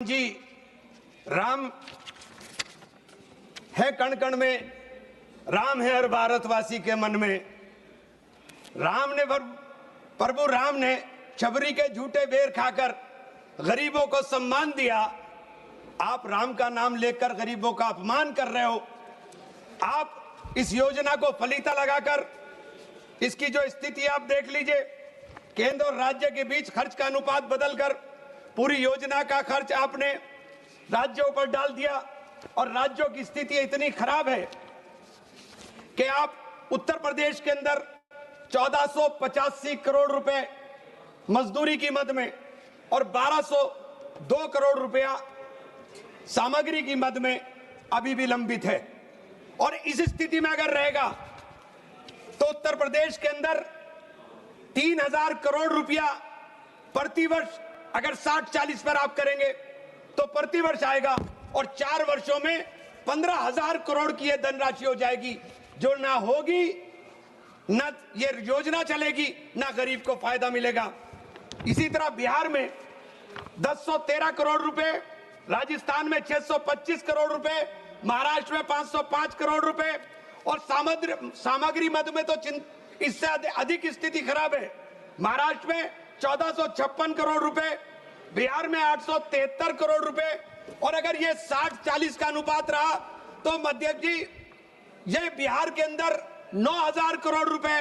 जी, राम है कण कण में, राम है हर भारतवासी के मन में। प्रभु राम ने शबरी के झूठे बेर खाकर गरीबों को सम्मान दिया। आप राम का नाम लेकर गरीबों का अपमान कर रहे हो। आप इस योजना को फलीता लगाकर इसकी जो स्थिति आप देख लीजिए, केंद्र और राज्य के बीच खर्च का अनुपात बदलकर पूरी योजना का खर्च आपने राज्यों पर डाल दिया और राज्यों की स्थिति इतनी खराब है कि आप उत्तर प्रदेश के अंदर 1485 करोड़ रुपए मजदूरी की मद में और 1202 करोड़ रुपया सामग्री की मद में अभी भी लंबित है। और इस स्थिति में अगर रहेगा तो उत्तर प्रदेश के अंदर 3000 करोड़ रुपया प्रतिवर्ष अगर 60-40 पर आप करेंगे तो प्रतिवर्ष आएगा और 4 वर्षों में 15,000 करोड़ की यह धनराशि हो जाएगी, जो ना होगी, ना ये योजना चलेगी, ना गरीब को फायदा मिलेगा। इसी तरह बिहार में 1013 करोड़ रुपए, राजस्थान में 625 करोड़ रुपए, महाराष्ट्र में 505 करोड़ रुपए और सामग्री मद में तो इससे अधिक स्थिति खराब है। महाराष्ट्र में 1456 करोड़ रुपए, बिहार में 873 करोड़ रुपए। और अगर ये 60-40 का अनुपात रहा तो मध्य जी ये बिहार के अंदर 9000 करोड़ रुपए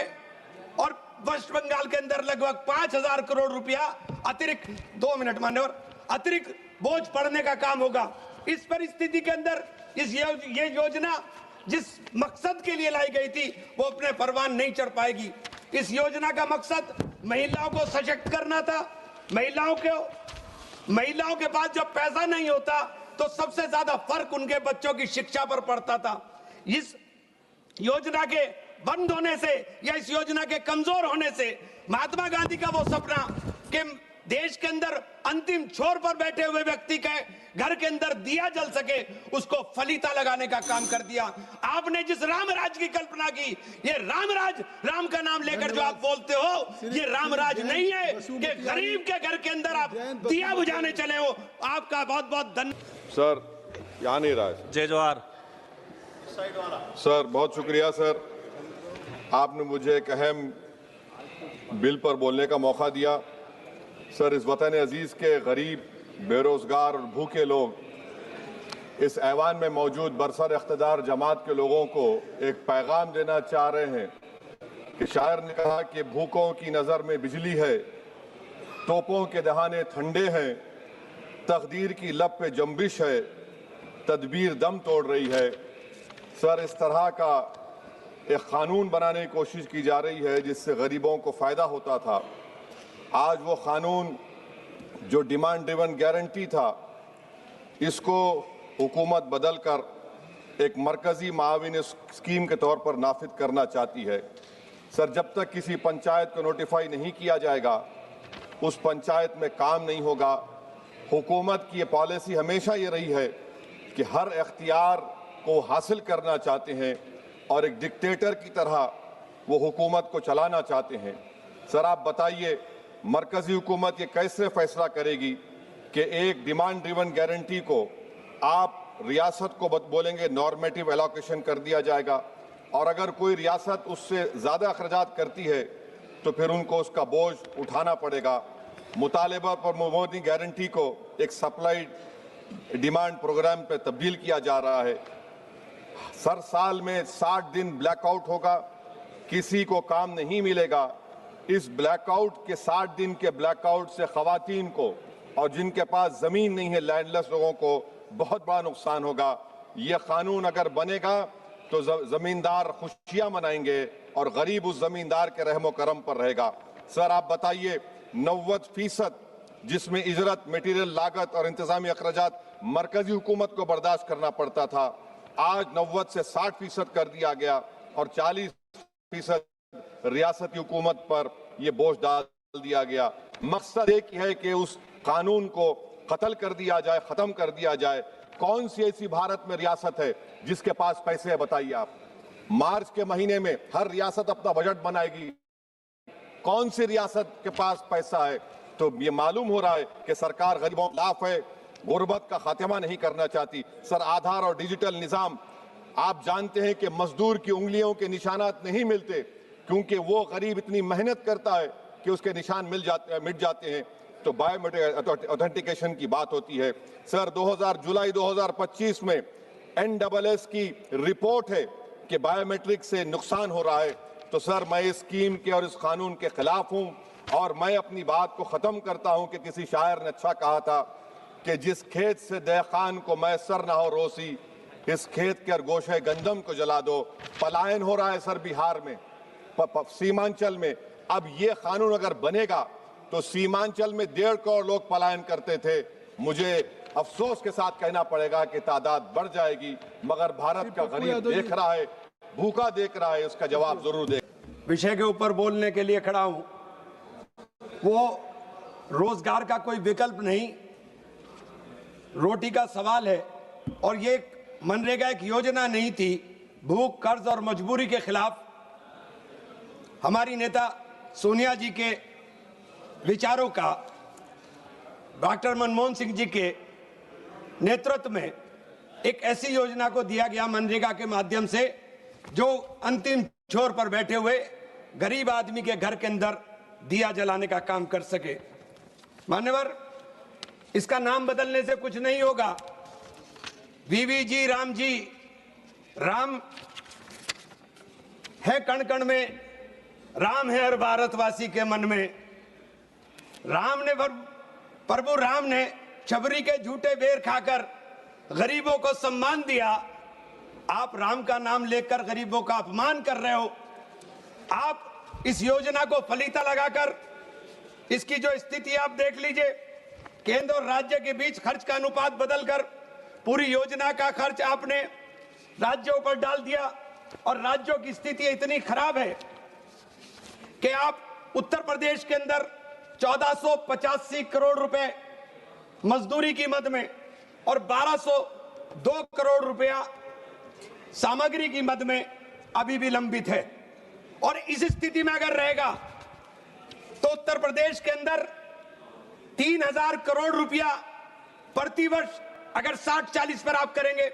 और वेस्ट बंगाल के अंदर लगभग 5000 करोड़ रुपया अतिरिक्त 2 मिनट मान्यवर अतिरिक्त बोझ पड़ने का काम होगा। इस परिस्थिति के अंदर ये योजना जिस मकसद के लिए लाई गई थी वो अपने परवान नहीं चढ़ पाएगी। इस योजना का मकसद महिलाओं को सशक्त करना था। महिलाओं के पास जब पैसा नहीं होता तो सबसे ज्यादा फर्क उनके बच्चों की शिक्षा पर पड़ता था। इस योजना के बंद होने से या इस योजना के कमजोर होने से महात्मा गांधी का वो सपना कि देश के अंदर अंतिम छोर पर बैठे हुए व्यक्ति के घर के अंदर दिया जल सके, उसको फलीता लगाने का काम कर दिया। आपने जिस राम राज की कल्पना की, ये रामराज, राम का नाम लेकर जो आप बोलते हो, ये रामराज नहीं है कि गरीब के घर के अंदर आप दिया बुझाने चले हो। आपका बहुत बहुत धन्यवाद। सर यहाँ नहीं रहा है। जय जोहार। सर बहुत शुक्रिया सर, आपने मुझे एक अहम बिल पर बोलने का मौका दिया। सर, इस वतन अजीज के गरीब, बेरोजगार और भूखे लोग इस ऐवान में मौजूद बरसर इख्तिदार जमात के लोगों को एक पैगाम देना चाह रहे हैं कि शायर ने कहा कि भूखों की नज़र में बिजली है, तोपों के दहाने ठंडे हैं, तकदीर की लब पे जंबिश है, तदबीर दम तोड़ रही है। सर, इस तरह का एक कानून बनाने की कोशिश की जा रही है जिससे गरीबों को फ़ायदा होता था। आज वो कानून जो डिमांड ड्रिवन गारंटी था, इसको हुकूमत बदलकर एक मरकजी माविन स्कीम के तौर पर नाफिज करना चाहती है। सर, जब तक किसी पंचायत को नोटिफाई नहीं किया जाएगा उस पंचायत में काम नहीं होगा। हुकूमत की ये पॉलिसी हमेशा ये रही है कि हर इख्तियार को हासिल करना चाहते हैं और एक डिक्टेटर की तरह वो हुकूमत को चलाना चाहते हैं। सर, आप बताइए मरकजी हुकूमत ये कैसे फैसला करेगी कि एक डिमांड ड्रिवन गारंटी को आप रियासत को बोलेंगे नॉर्मेटिव एलोकेशन कर दिया जाएगा और अगर कोई रियासत उससे ज़्यादा अखराजात करती है तो फिर उनको उसका बोझ उठाना पड़ेगा। मुतालिबा पर मबनी गारंटी को एक सप्लाई डिमांड प्रोग्राम पर तब्दील किया जा रहा है। सर, साल में 60 दिन ब्लैकआउट होगा, किसी को काम नहीं मिलेगा। इस ब्लैकआउट के 60 दिन के ब्लैकआउट से खवातीन को और जिनके पास ज़मीन नहीं है, लैंडलेस लोगों को बहुत बड़ा नुकसान होगा। ये कानून अगर बनेगा तो ज़मींदार खुशियां मनाएंगे और गरीब उस ज़मींदार के रहमो करम पर रहेगा। सर, आप बताइए 90% जिसमें इजरत, मटीरियल लागत और इंतजामी अखराजात मरकजी हुकूमत को बर्दाश्त करना पड़ता था, आज 90 से 60% कर दिया गया और 40% रियासती हुकूमत पर यह बोझ डाल दिया गया। मकसद एक है कि उस कानून को कत्ल कर दिया जाए, खत्म कर दिया जाए। कौन सी ऐसी भारत में रियासत है जिसके पास पैसे है, बताइए आप। मार्च के महीने में हर रियासत अपना बजट बनाएगी, कौन सी रियासत के पास पैसा है? तो ये मालूम हो रहा है कि सरकार गरीबों के खिलाफ है, गुर्बत का खात्मा नहीं करना चाहती। सर, आधार और डिजिटल निजाम, आप जानते हैं कि मजदूर की उंगलियों के निशानात नहीं मिलते, क्योंकि वो गरीब इतनी मेहनत करता है कि उसके निशान मिट जाते हैं। तो बायोमेट्रिक ऑथेंटिकेशन की बात होती है। सर, जुलाई 2025 में NSS की रिपोर्ट है कि बायोमेट्रिक से नुकसान हो रहा है। तो सर, मैं इस स्कीम के और इस कानून के खिलाफ हूं, और मैं अपनी बात को खत्म करता हूं कि किसी शायर ने अच्छा कहा था कि जिस खेत से दहखान को मैसर ना हो रोसी, इस खेत के गोशे गंदम को जला दो। पलायन हो रहा है सर बिहार में, सीमांचल में। अब ये कानून अगर बनेगा तो सीमांचल में 1.5 करोड़ लोग पलायन करते थे। मुझे अफसोस के साथ कहना पड़ेगा कि तादाद बढ़ जाएगी, मगर भारत का गरीब देख रहा है, भूखा देख रहा है, उसका जवाब जरूर दे। विषय के ऊपर बोलने के लिए खड़ा हूं। वो रोजगार का कोई विकल्प नहीं, रोटी का सवाल है। और ये मनरेगा एक योजना नहीं थी। भूख, कर्ज और मजबूरी के खिलाफ हमारी नेता सोनिया जी के विचारों का, डॉक्टर मनमोहन सिंह जी के नेतृत्व में एक ऐसी योजना को दिया गया मनरेगा के माध्यम से, जो अंतिम छोर पर बैठे हुए गरीब आदमी के घर के अंदर दिया जलाने का काम कर सके। मान्यवर, इसका नाम बदलने से कुछ नहीं होगा। वीवी जी, राम जी, राम है कण कण में, राम है हर भारतवासी के मन में। प्रभु राम ने शबरी के झूठे बेर खाकर गरीबों को सम्मान दिया। आप राम का नाम लेकर गरीबों का अपमान कर रहे हो। आप इस योजना को फलीता लगाकर, इसकी जो स्थिति आप देख लीजिए, केंद्र और राज्य के बीच खर्च का अनुपात बदलकर पूरी योजना का खर्च आपने राज्यों पर डाल दिया। और राज्यों की स्थिति इतनी खराब है कि आप उत्तर प्रदेश के अंदर 1485 करोड़ रुपए मजदूरी की मद में और 1202 करोड़ रुपया सामग्री की मद में अभी भी लंबित है। और इस स्थिति में अगर रहेगा तो उत्तर प्रदेश के अंदर 3000 करोड़ रुपया प्रतिवर्ष, अगर 60-40 पर आप करेंगे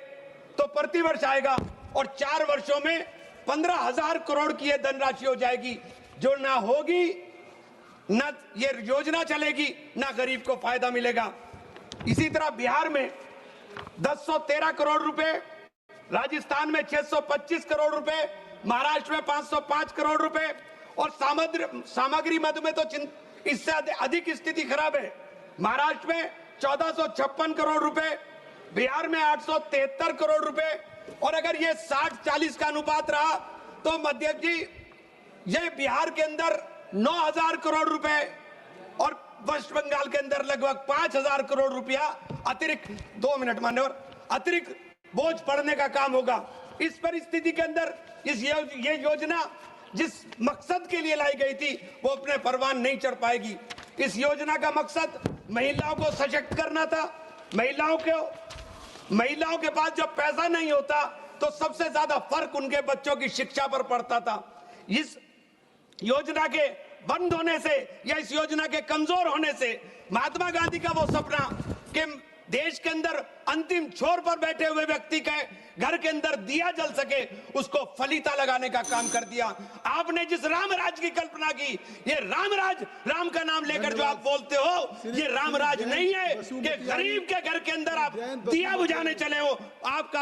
तो प्रतिवर्ष आएगा। और 4 वर्षों में 15,000 करोड़ की यह धनराशि हो जाएगी, जो ना होगी, ना ये योजना चलेगी, ना गरीब को फायदा मिलेगा। इसी तरह बिहार में 1013 करोड़ रुपए, राजस्थान में 625 करोड़ रुपए, महाराष्ट्र में 505 करोड़ रुपए। और सामग्री मद में तो इससे अधिक स्थिति खराब है। महाराष्ट्र में 1456 करोड़ रुपए, बिहार में 873 करोड़ रुपए। और अगर ये 60-40 का अनुपात रहा तो मध्य जी, ये बिहार के अंदर 9000 करोड़ रुपए और वेस्ट बंगाल के अंदर लगभग 5000 करोड़ रुपया अतिरिक्त, 2 मिनट मान्यवर, अतिरिक्त बोझ पड़ने का काम होगा। इस परिस्थिति के अंदर ये योजना जिस मकसद के लिए लाई गई थी वो अपने परवान नहीं चढ़ पाएगी। इस योजना का मकसद महिलाओं को सशक्त करना था। महिलाओं के पास जब पैसा नहीं होता तो सबसे ज्यादा फर्क उनके बच्चों की शिक्षा पर पड़ता था। इस योजना के बंद होने से या इस योजना के कमजोर होने से महात्मा गांधी का वो सपना कि देश के अंदर अंतिम छोर पर बैठे हुए व्यक्ति के घर के अंदर दिया जल सके, उसको फलीता लगाने का काम कर दिया। आपने जिस राम राज की कल्पना की, ये राम राज, राम का नाम लेकर जो आप बोलते हो, ये राम राज नहीं है कि गरीब के घर के अंदर आप दिया बुझाने चले हो। आपका